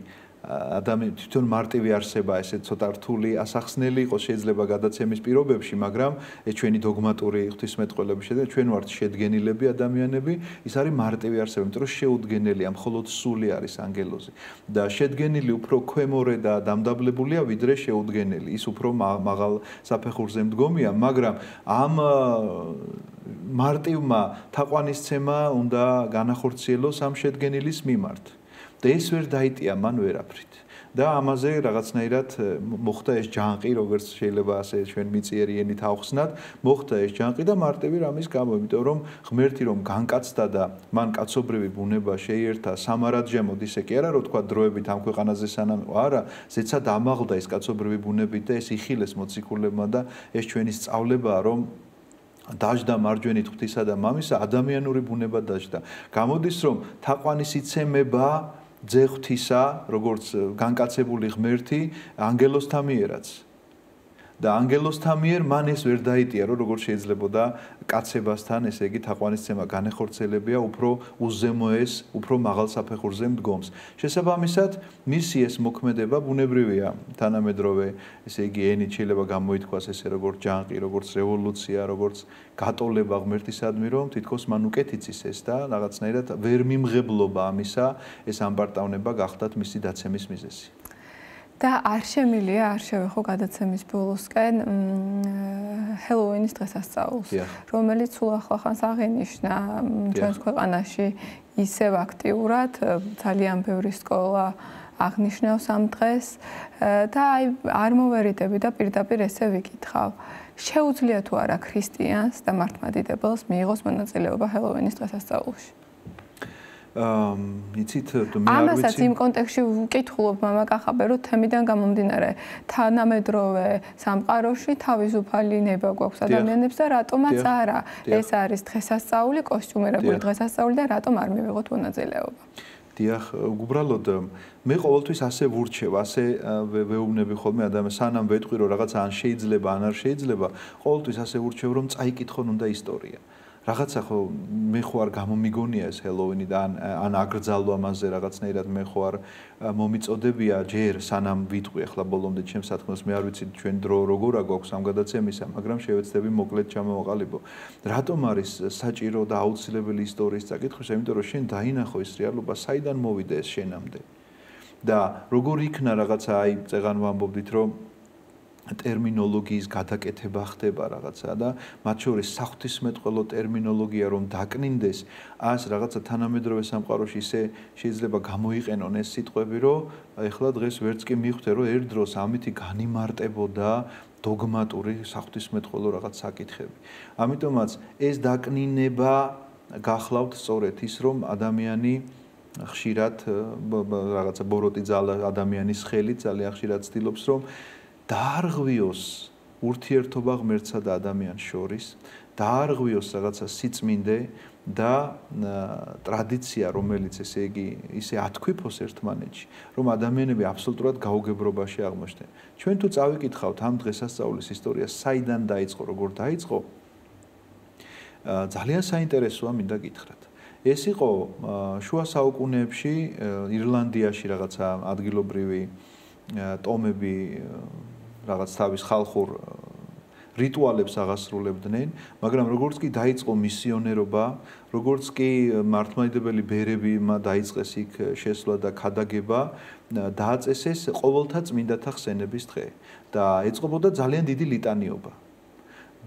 ადამიანის თვითონ მარტივი არსება, ესე ცოტა რთული ასახსნელი იყოს შეიძლება გადაცემის პირობებში, მაგრამ ეს ჩვენი დოგმატური ღვთისმეტყველების შედეგად ჩვენ ვართ შედგენილები ადამიანები, ის არის მარტივი არსება, იმიტომ რომ შეუდგენელია, მხოლოდ სული არის ანგელოზი და შედგენილი უფრო ქვემორე და დამდაბლებულია ვიდრე შეუდგენელი, ის უფრო მაღალ საფეხურზე მდგომია, მაგრამ ამ მარტივმა თაყვანისცემა უნდა განახორციელოს ამ შედგენილის მიმართ. და ეს ვერ დაიტია მან ვერაფრით. და ამაზე რაღაცნაირად მოხდა ეს ჯანყი, როგორც შეიძლება ასე ჩვენ მიწიერი ენით ავხსნათ, მოხდა ეს ჯანყი და მარტივი რამის გამო, იმიტომ რომ ღმერთი რომ განკაცდა და მან კაცობრივი ბუნება შეიერთა სამარადჟემოდ, ისე კი არა, რომ თქვა დროებით ამ ქვეყანაზე სანამ არა, ზეცად ამაღლდა ეს კაცობრივი ბუნებით და ეს იხილეს მოციქულებმა და ეს ჩვენი სწავლებაა, რომ დაждდა მარჯვენით ღვთისა და მამისა ადამიანური ბუნება დაждდა. გამოდის რომ თაყვანისცემება ძე ღვთისა, როგორც განკაცებული ღმერთი, ანგელოზთა მიერაც. და ანგელოზთა მიერ მან ეს ვერ დაიტია, რომ როგორ შეიძლებოდა კაცებასთან, ესე იგი თაყვანისცემა განეხორციელებია უფრო უზემოეს, უფრო მაღალ საფეხურზე მდგომს. შესაბამისად, მისი ეს მოქმედება ბუნებრივია, თანამედროვე, ესე იგი ენით შეიძლება გამოითქვას ესე როგორც ჯანყი, როგორც რევოლუცია, როგორც გატოლება ღმერთისადმი, რომ თითქოს მან უკეთ იცის ეს და რაღაცნაირად ვერ მიმღებლობა ამისა, ეს ამპარტავნება გახდათ მისი დაცემის მიზეზი. და არ შემილია, არ შევეხო გადაცემის ბოლოსკენ ჰელოუინის დღესასწაულს, რომელიც სულ ახლახანს აღინიშნა ჩვენს ქვეყანაში ისევ აქტიურად, ძალიან ბევრი სკოლა აღნიშნავს ამ დღეს და აი არ მოვერიდები და პირდაპირ ესე ვიკითხავ. შეუძლია თუ არა ქრისტიანს და მართლმადიდებელს მიიღოს მონაწილეობა ჰელოუინის დღესასწაულში? იცით მე არ ვიცი. ამასაც იმ კონტექსტში ვკითხულობ მამა კახაბე, რომ თემიდან გამომდინარე, თანამედროვე სამყაროში თავისუფალი ნება გვაქვს ადამიანებს და რატომაც არა ეს არის დღესასწაული, კოსტიუმირებული დღესასწაული და რატომ არ მივიღოთ მონაწილეობა? დიახ, უბრალოდ მე ყოველთვის ასე ვურჩევ, ასე ვეუბნები ხოლმე ადამიანს, სანამ ვეტყვი რომ რაღაცა ან შეიძლება, ან არ შეიძლება, ყოველთვის ასე ვურჩევ რომ წაიკითხონ უნდა ისტორია. რაღაცა ხო მე ხო არ გამომიგონია ეს ჰელოვინი და ან აგრძალვა მასზე რაღაცნაირად მე ხო არ მომიწოდებია ჯერ სანამ ვიტყვი ახლა ბოლომდე ჩემს სათქმელს მე არ ვიცი ჩვენ დრო როგორ აგვაქვს ამ გადაცემისა მაგრამ შევეცდები მოკლედ ჩამოვაყალიბო რატომ არის საჭირო და აუცილებელი ისტორიის წაკითხვის იმიტომ რომ შენ დაინახო ეს რეალობა საიდან მოვიდა ეს შენამდე და როგორ იქნა რაღაცა აი წეგან ვამბობდით რომ ტერმინოლოგიის გადაკეთება ხდება რაღაცა და მათ შორის საღვთისმეტყველო ტერმინოლოგია რომ დაკნინდეს ას რაღაცა თანამედროვე სამყაროში ისე შეიძლება გამოიყენონ ეს სიტყვები რომ ეხლა დღეს ვერც კი მიხვდე რომ ერთ დროს ამითი განიმარტებოდა დოგმატური საღვთისმეტყველო რაღაც საკითხები. ამიტომაც ეს დაკნინება გახლავთ სწორედ ის რომ ადამიანი ხშირად რაღაცა ბოროტი ადამიანის ხელით ძალიან ხშირად ცდილობს რომ დაარღვიოს ურთიერთობა ღმერთსა და ადამიანს შორის, დაარღვიოს რაღაცა სიწმინდე და ტრადიცია, რომელიც ესე იგი ისე ათქვიფოს ერთმანეთში, რომ ადამიანები აბსოლუტურად გაუგებრობაში აღმოჩნდნენ. ჩვენ თუ წავიკითხავთ ამ დღესასწაულის ისტორია, საიდან დაიწყო, როგორ დაიწყო, ძალიან საინტერესოა მინდა გითხრათ. ეს იყო შუა საუკუნეებში ირლანდიაში რაღაცა ადგილობრივი ტომები რაღაც თავის ხალხურ რიტუალებს აღასრულებდნენ, მაგრამ როგორც კი დაიწყო მისიონერობა, როგორც კი მართლმადიდებელი ბერები დაიწყეს იქ შესვლა და ქადაგება, დააწესეს ყოველთა წმინდათა ხსენების დღე და ეწყობოდა ძალიან დიდი ლიტანიობა.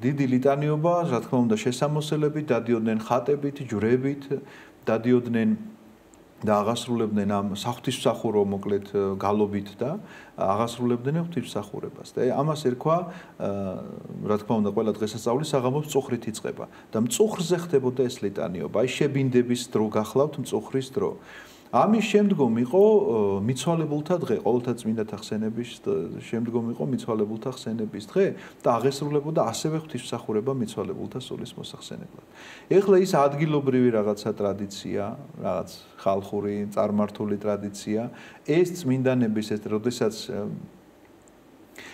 დიდი ლიტანიობა, რა თქმა უნდა, შესამოსელებით, დადიოდნენ ხატებით, ჯვრებით, დადიოდნენ და აღასრულებდნენ ამ საღვთისმსახურო მოკლედ გალობით და აღასრულებდნენ ღვთისმსახურებას. და ამას ერქვა, რა თქმა უნდა, ყველა დღესასწაული საღამოს მწუხრით იწყება და მწუხრზე ხდებოდა ეს ლიტანიობა. აი შებინდების დრო გახლავთ მწუხრის დრო. ამის შემდგომ იყო მიცვალებულთა დღე, ყოველთა წმინდათა ხსენების შემდგომ იყო მიცვალებულთა ხსენების დღე და აღესრულებოდა ასევე ღვთისმსახურება მიცვალებულთა სულის მოსახსენებლად. ეხლა ის ადგილობრივი რაღაცა ტრადიცია, რაღაც ხალხური, წარმართული ტრადიცია, ეს წმინდანების ეს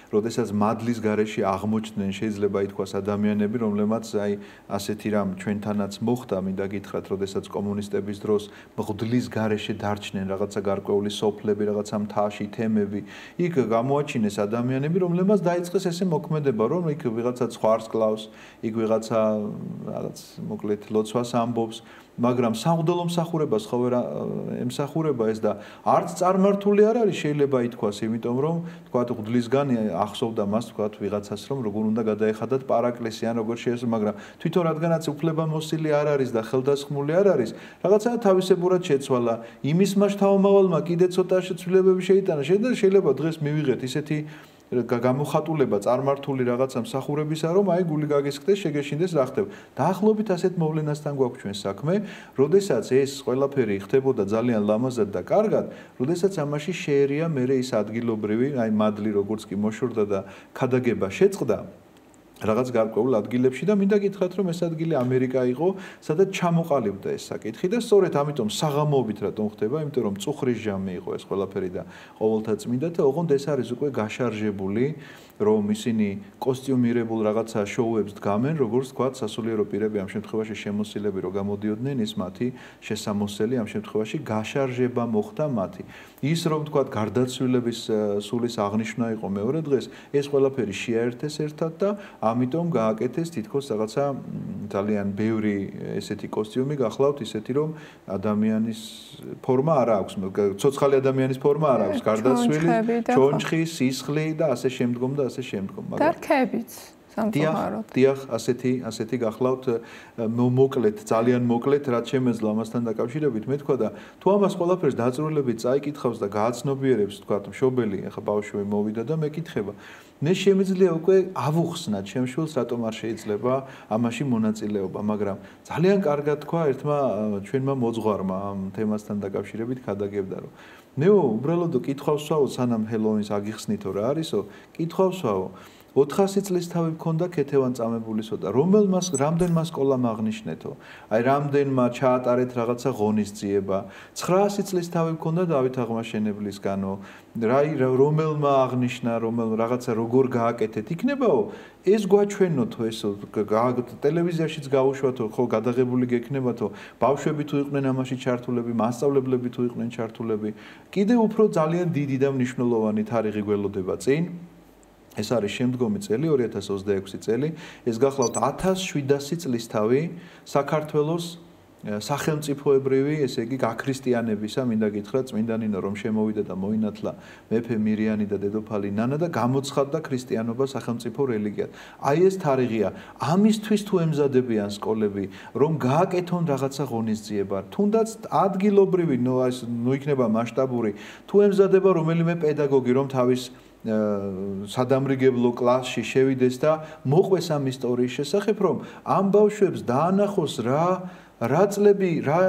როდესაც მადლის გარეშე აღმოჩნდნენ შეიძლება ითქვას ადამიანები, რომლებმაც აი ასეთი რამ ჩვენთანაც მოხდა, მინდა გითხრათ, როდესაც კომუნისტების დროს მღვდლის გარეშე დარჩნენ რაღაცა გარკვეული სოფლები, რაღაცა მთაში, თემები, იქ გამოაჩინეს ადამიანები, რომლებმაც დაიწყეს ესე მოქმედება, რომ იქ ვიღაცა ხვარს კლავს, იქ ვიღაცა რაღაც მოკლედ ლოცვას ამბობს, მაგრამ სამღვდელო მსახურებას ხო ვერ ემსახურება ეს და არც წარმართული არ არის შეიძლება ითქვას, იმიტომ რომ თქვათ მღვდლისგან ახსოვდა მას თქვათ ვიღაცას რომ როგორ უნდა გადაეხადათ პარაკლისი ან როგორ შეესწრო, მაგრამ თვითონ რადგანაც უფლებამოსილი არ არის და ხელდასხმული არ არის, რაღაცა თავისებურად შეცვალა. იმის მასშტაბმა კიდე ცოტა ცვლილებები შეიტანა. შეიძლება დღეს მივიღეთ ისეთი გამოხატულება წარმართული რაღაცა მსახურებისა, რომ აი გული გაგისხდეს, შეგეშინდეს რა ხდება. დაახლოებით ასეთ მოვლენასთან გვაქვს ჩვენ საქმე, როდესაც ეს ყველაფერი ხდებოდა ძალიან ლამაზად და კარგად, როდესაც ამაში შეერია მერე ის ადგილობრივი, აი მადლი როგორც კი მოშორდა და ქადაგება შეწყდა რაღაც გარკვეულ ადგილებში და მინდა გითხრათ რომ ეს ადგილი ამერიკა იყო, სადაც ჩამოყალიბდა ეს საკითხი და სწორედ ამიტომ საღამოობით რატომ ხდება, იმიტომ რომ წუხრის ჟამი იყო ეს ყველაფერი და ყოველთა წმინდათა, ოღონდ ეს არის უკვე გაშარჟებული, რომ ისინი კოსტიუმირებულ რაღაცა შოუებს დგამენ, როგორც თქვა სასულიერო პირები ამ შემთხვევაში შემოსილები რო გამოდიოდნენ, ის მათი შესამოსელი ამ შემთხვევაში გაშარჟება მოხდა მათი. ის რომ თქვა გარდაცვლილების სულის აღნიშვნა იყო მეორე დღეს, ეს ყველაფერი შეაერთეს ერთად და ამიტომ გააკეთეს თითქოს რაღაცა ძალიან ბევრი ესეთი კოსტიუმი გახლავთ ისეთი რომ ადამიანის ფორმა არ აქვს, ცოცხალი ადამიანის ფორმა არ აქვს, გარდაცვლილი, ჩონჩხი, სისხლი და ასე შემდგომ და ასე შემდგომ. და რქებიც სამწუხაროდ. დიახ, ასეთი გახლავთ მოკლედ, ძალიან მოკლედ, რაც შემეძლო ამასთან დაკავშირებით, მე თქვა და თუ ამას ყველაფერს დაწვრილებით წაიკითხავს და გააცნობიერებს, თქვა მშობელი, ახლა ბავშვი მოვიდა და მეკითხება. მე შემიძლია უკვე ავუხსნა ჩემს შვილს, რატომ არ შეიძლება ამაში მონაწილეობა, მაგრამ ძალიან კარგად თქვა ერთმა ჩვენმა მოძღვარმა ამ თემასთან დაკავშირებით ქადაგებდა, რომ მე უბრალოდ კითხვავსვაო, სანამ ჰელოვინს აგიხსნითო რა არისო, კითხვავსვაო 400 წლის თავი მქონდა ქეთევან წამებულისოდა, რამდენმა სკოლამ აღნიშნეთო, აი რამდენმა ჩაატარეთ რაღაცა ღონისძიება, 900 წლის თავი მქონდა დავით აღმაშენებლისგანო, რომელმა აღნიშნა, რაღაცა როგორ გააკეთეთ, იქნებაო ეს გვაჩვენოთო, ეს ტელევიზიაშიც გავუშვათო, ხო გადაღებული გექნებათო, ბავშვები თუ იყვნენ ამაში ჩართულები, მასწავლებლები თუ იყვნენ ჩართულები, კიდევ უფრო ძალიან დიდი და მნიშვნელოვანი თარიღი გველოდება წინ. ეს არის შემდგომი წელი 2026 წელი, ეს გახლავთ 1700 წლის თავი საქართველოს სახელმწიფოებრივი, ესე იგი გაქრისტიანებისა, მინდა გითხრათ, წმინდა ნინო რომ შემოვიდა და მოინათლა მეფე მირიანი და დედოფალი ნანა და გამოცხადდა ქრისტიანობა სახელმწიფო რელიგიად. აი ეს თარიღია. ამისთვის თუ ემზადებიან სკოლები, რომ გააკეთონ რაღაცა ღონისძიება, თუნდაც ადგილობრივი, ნუ იქნება მასშტაბური, თუ ემზადება რომელიმე პედაგოგი, რომ თავის სადამრიგებლო კლასში შევიდეს და მოყვეს ამ ისტორიის შესახებ, რომ ამ ბავშვებს დაანახოს რა წლები, რა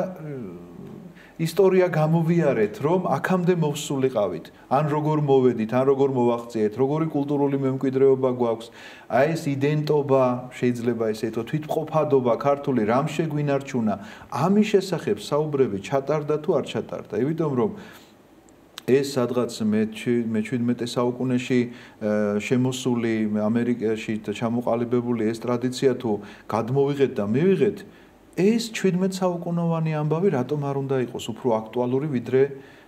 ისტორია გამოვიარეთ, რომ აქამდე მოვსულიყავით, ან როგორ მოვედით, ან როგორ მოვაღწიეთ, როგორი კულტურული მემკვიდრეობა გვაქვს, აი ეს იდენტობა, შეიძლება ესე ითქვას, თვითმყოფადობა ქართული რამ შეგვინარჩუნა, ამის შესახებ საუბრები ჩატარდა თუ არ ჩატარდა, იმიტომ რომ ეს სადღაც მე-17 საუკუნეში შემოსული ამერიკაში ჩამოყალიბებული ეს ტრადიცია თუ გადმოვიღეთ და მივიღეთ, ეს 17 საუკუნოვანი ამბავი რატომ არ უნდა იყოს უფრო აქტუალური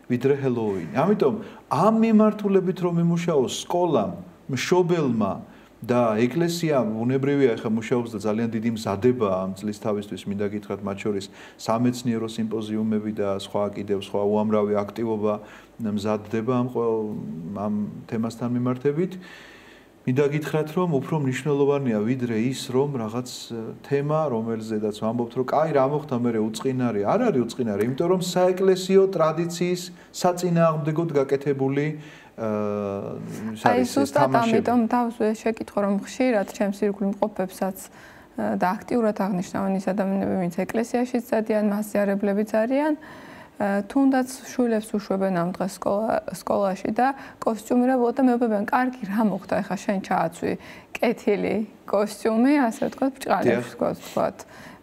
ვიდრე ჰელოუინი. ამიტომ ამ მიმართულებით რომ იმუშაოს სკოლამ, მშობელმა და ეკლესია უნებრივია ახლა მუშაობს და ძალიან დიდი მზადება ამ წლის თავისთვის მინდა გითხრათ მათ შორის სამეცნიერო სიმპოზიუმები და სხვა უამრავი აქტივობა მზადდება ამ თემასთან მიმართებით. მინდა გითხრათ რომ უფრო მნიშვნელოვანია ვიდრე ის რომ რაღაც თემა რომელზედაც ვამბობთ რომ კაი რა მოხდა მე უწყინარი არ არის უწყინარი იმიტომ რომ საეკლესიო ტრადიციის საწინააღმდეგოდ გაკეთებული აი ზუსტად ამიტომ დავსვე შეკითხვა რომ ხშირად ჩემს ირგვლივ მყოფებსაც და აქტიურად აღნიშნავენ ის ადამიანები ვინც ეკლესიაშიც დადიან მასიარებლებიც არიან თუნდაც შვილებს უშვებენ ამ დღეს სკოლაში და კოსტიუმირებულად და მეუბნებიან კარგი რა მოხდა ეხა შენ ჩააცვი კეთილი კოსტიუმი ასე ვთქვათ ბჭყალებს ვთქვათ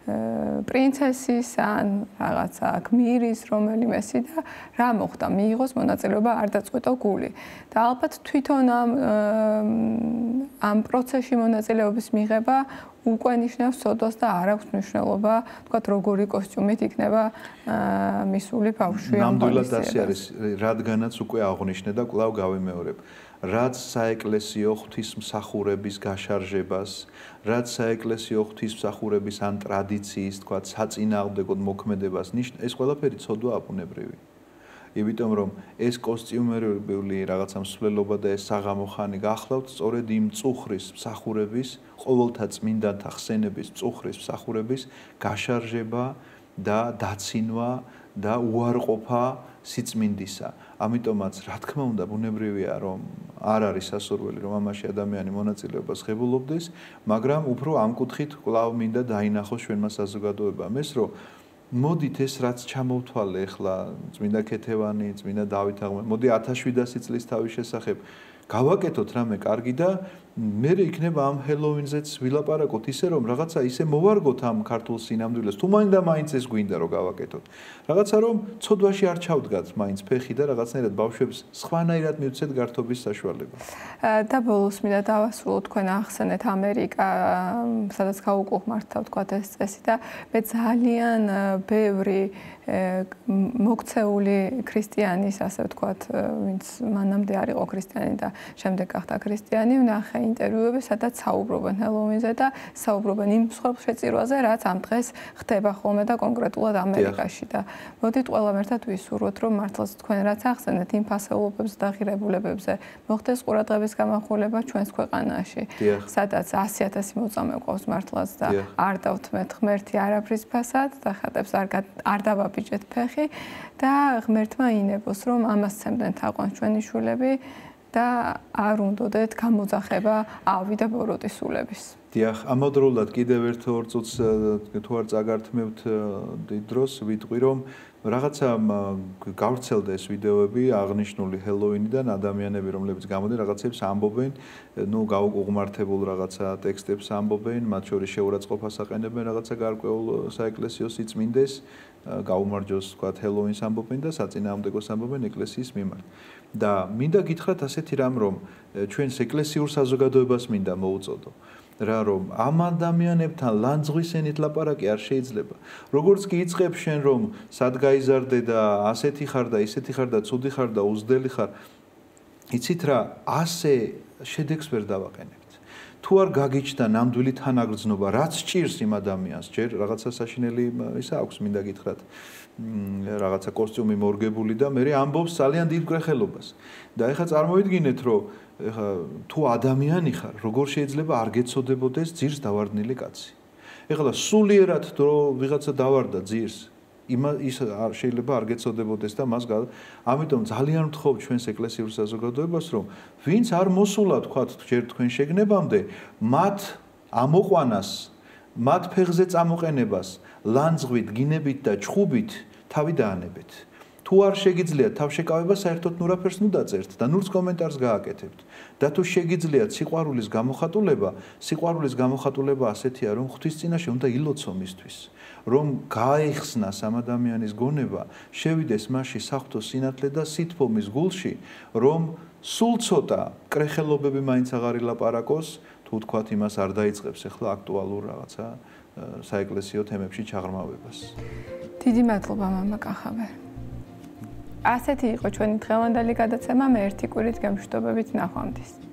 პრინცესის ან რაღაცა გმირის რომელიმესი და რა მოხდა მიიღოს მონაწილეობა არ დაწყვეტო გული და ალბათ თვითონ ამ პროცესში მონაწილეობის მიღება უკვე ნიშნავს სოდოს და არ აქვს მნიშვნელობა თქვათ როგორი კოსტიუმით იქნება მისული ბავშვი ამ ნამდვილად ასე არის რადგანაც უკვე აღნიშნე და კვლავ გავიმეორებ რაც საეკლესიო ღვთისმსახურების გაშარჟებას რაც საეკლესიო ღვთისმსახურების ან ტრადიციის თქვათ საწინააღმდეგოდ მოქმედებას ნიშნავს ეს ყველაფერი ცოდვა აბუნებრივი იმიტომ რომ ეს კოსტიუმერული რაღაცა მსვლელობა და ეს საღამოხანი გახლავთ სწორედ იმ წუხრის მსახურების ყოველთა წმინდანთა ხსენების წუხრის მსახურების გაშარჟება და დაცინვა და უარყოფა სიწმინდისა ამიტომაც რა თქმა უნდა ბუნებრივია რომ არ არის სასურველი რომ ამაში ადამიანი მონაწილეობას ღებულობდეს მაგრამ უფრო ამ კუთხით კვლავ მინდა დაინახოს ჩვენმა საზოგადოებამ ეს რომ მოდით ეს რაც ჩამოვთვალე ახლა წმინდა ქეთევანი, წმინდა დავით აღმაშენებელი, მოდი 1700 წლის თავის შესახებ გავაკეთოთ რამე კარგი და მე იქნება ამ ჰელოუინზეც ვილაპარაკოთ ისე რომ რაღაცა ისე მოვარგოთ ამ ქართულ სინამდვილეს თუ მაინც ეს გვინდა რომ გავაკეთოთ რაღაცა რომ ცოდვაში არ ჩავდგათ მაინც ფეხი და რაღაცნაირად ბავშვებს სხვანაირად მივცეთ გართობის საშუალება და ბოლოს მინდა დავასრულო თქვენ ახსენეთ ამერიკა სადაც გაუკუღმართა თქვათ ეს წესი და მე ძალიან ბევრი მოქცეული ქრისტიანის ასე ვთქვათ ვინც მანამდე არ იყო ქრისტიანი და შემდეგ გახდა ქრისტიანი ვნახე ინტერვიუები სადაც საუბრობენ ჰელოუინზე და საუბრობენ იმ მსხვერპლშეწირვაზე რაც ამ დღეს ხდება ხოლმე და კონკრეტულად ამერიკაში და მოდით ყველამ ერთად ვისურვოთ რომ მართლაც თქვენ რაც ახსენეთ იმ ფასეულობებზე და ღირებულებებზე მოხდეს ყურადღების გამახვილება ჩვენს ქვეყანაში სადაც 100,000 მოწამე ყავს მართლაც და არ დავთმეთ ღმერთი არაფრის ფასად და ხატებს არ დავაბიჭეთ ფეხი და ღმერთმა ინებოს რომ ამას ცემდნენ თაყვანს ჩვენი შვილები და არ უნდოდეთ გამოძახება ავი და ბოროტის სულების. დიახ, ამავდროულად კიდევ ერთ ორ წუთს თუ არ წაგართმევთ დიდ დროს ვიტყვი რომ რაღაცა გავრცელდა ეს ვიდეოები აღნიშნული ჰელოუინიდან ადამიანები რომლებიც გამოდიან რაღაცებს ამბობენ, ნუ გაუყუღმართებულ რაღაცა ტექსტებს ამბობენ, მათ შორის შეურაცხყოფას აყენებენ რაღაცა გარკვეულ საეკლესიო სიწმინდეს, გაუმარჯოს თქვა ჰელოუინს ამბობენ და საწინააღმდეგოს ამბობენ ეკლესიის მიმართ. და მინდა გითხრათ ასეთი რამ რომ ჩვენს ეკლესიურ საზოგადოებას მინდა მოუწოდო. რა რომ ამ ადამიანებთან ლანძღვისენით ლაპარაკი არ შეიძლება. როგორც კი იწყებ შენ რომ სად გაიზარდე და ასეთი ხარ და ისეთი ხარ და ცუდი ხარ და უზდელი ხარ, იცით რა, ასე შედეგს ვერ დავაყენებთ. თუ არ გაგიჩნდა ნამდვილი თანაგრძნობა, რაც ჭირს იმ ადამიანს, ჯერ რაღაცა საშინელი ისა აქვს, მინდა გითხრათ. რაღაცა კოსტიუმი მორგებული და მე ამბობს ძალიან დიდ გრეხელობას. და ეხლა წარმოვიდგინეთ, რომ ეხლა თუ ადამიანი ხარ, როგორ შეიძლება არ გეცოდებოდეს ძირს დავარდნილი კაცი. ეხლა სულიერად დრო ვიღაცა დავარდა ძირს, ის არ შეიძლება არ გეცოდებოდეს და მას ამიტომ ძალიან ვთხოვ ჩვენს ეკლესიურ საზოგადოებას, რომ ვინც არ მოსულა თქვათ ჯერ თქვენ შეგნებამდე, მათ ამოყვანას, მათ ფეხზე წამოყენებას, ლანძღვით, გინებით და ჩხუბით თავი დაანებეთ. თუ არ შეგიძლიათ თავშეკავება, საერთოდ ნურაფერს ნუ დაწერთ და ნურს კომენტარს გააკეთებთ. და თუ შეგიძლიათ სიყვარულის გამოხატულება ასეთია, რომ ღვთის წინაშე უნდა ილოცო მისთვის, რომ გაეხსნას ამ ადამიანის გონება, შევიდეს მასში საღვთო სინათლე და სითბო მის გულში, რომ სულ ცოტა კრეხელობები მაინც აღარ ილაპარაკოს, თუ თქვათ იმას არ დაიწყებს ახლა აქტუალურ რაღაცა საეკლესიო თემებში ჩაღრმავებას. დიდი მადლობა მამა კახაბერ. ასეთი იყო ჩვენი დღევანდელი გადაცემა, მე ერთი კვირით გემშვიდობებით ნახვამდის.